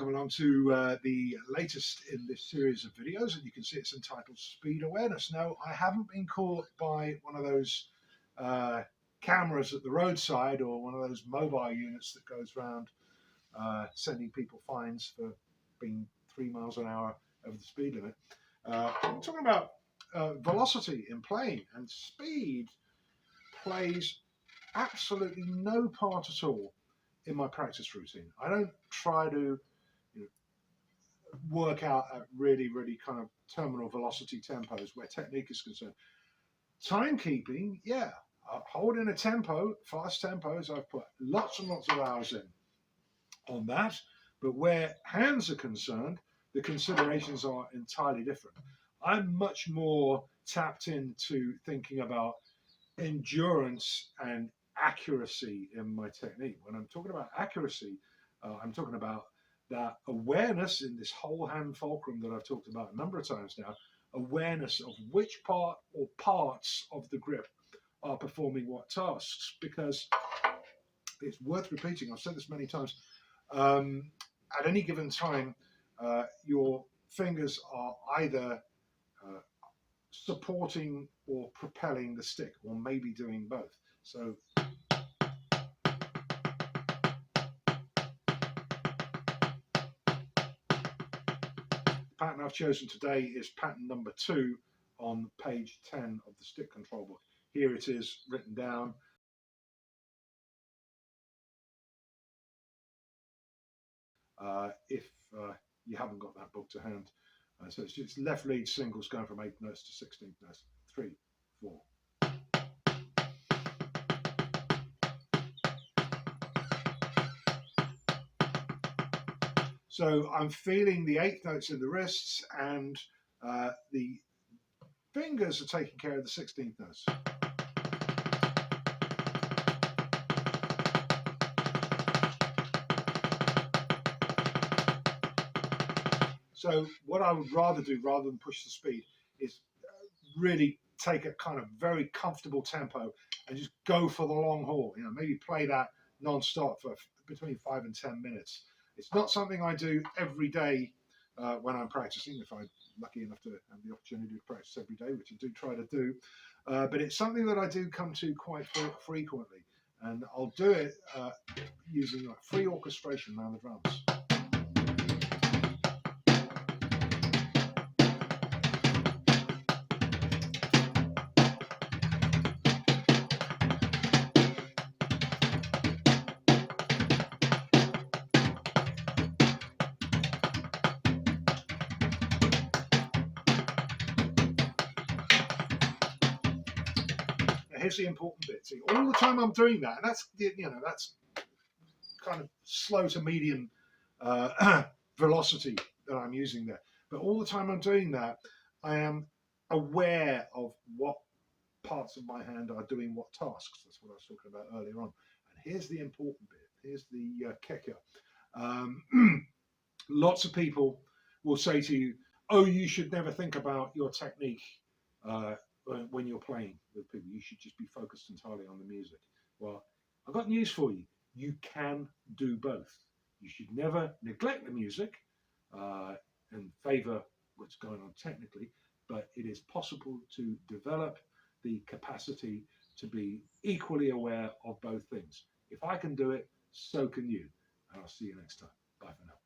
welcome along to the latest in this series of videos, and you can see it's entitled Speed Awareness. Now, I haven't been caught by one of those cameras at the roadside or one of those mobile units that goes around sending people fines for being 3 miles an hour over the speed limit. I'm talking about velocity in playing, and speed plays absolutely no part at all in my practice routine. I don't try to work out at really kind of terminal velocity tempos where technique is concerned. Timekeeping, yeah, holding a tempo, fast tempos, I've put lots and lots of hours in on that, but where hands are concerned, the considerations are entirely different. I'm much more tapped into thinking about endurance and accuracy in my technique. When I'm talking about accuracy, I'm talking about that awareness in this whole hand fulcrum that I've talked about a number of times now, awareness of which part or parts of the grip are performing what tasks, because it's worth repeating, I've said this many times, at any given time, your fingers are either supporting or propelling the stick, or maybe doing both. So the pattern I've chosen today is pattern number 2 on page 10 of the stick control book. Here it is written down. If you haven't got that book to hand. So it's just left lead singles going from 8th notes to 16th notes. 3, 4. So I'm feeling the 8th notes in the wrists, and the fingers are taking care of the 16th notes. So what I would rather do, rather than push the speed, is really take a kind of very comfortable tempo and just go for the long haul. You know, maybe play that non-stop for between 5 and 10 minutes. It's not something I do every day when I'm practicing, if I'm lucky enough to have the opportunity to practice every day, which I do try to do. But it's something that I do come to quite frequently. And I'll do it using like free orchestration around the drums. Here's the important bit. See, all the time I'm doing that, and that's, you know, that's kind of slow to medium velocity that I'm using there. But all the time I'm doing that, I am aware of what parts of my hand are doing what tasks. That's what I was talking about earlier on. And here's the important bit. Here's the kicker. Lots of people will say to you, "Oh, you should never think about your technique when you're playing with people. You should just be focused entirely on the music." Well, I've got news for you. You can do both. You should never neglect the music and favor what's going on technically, but it is possible to develop the capacity to be equally aware of both things. If I can do it, so can you. And I'll see you next time. Bye for now.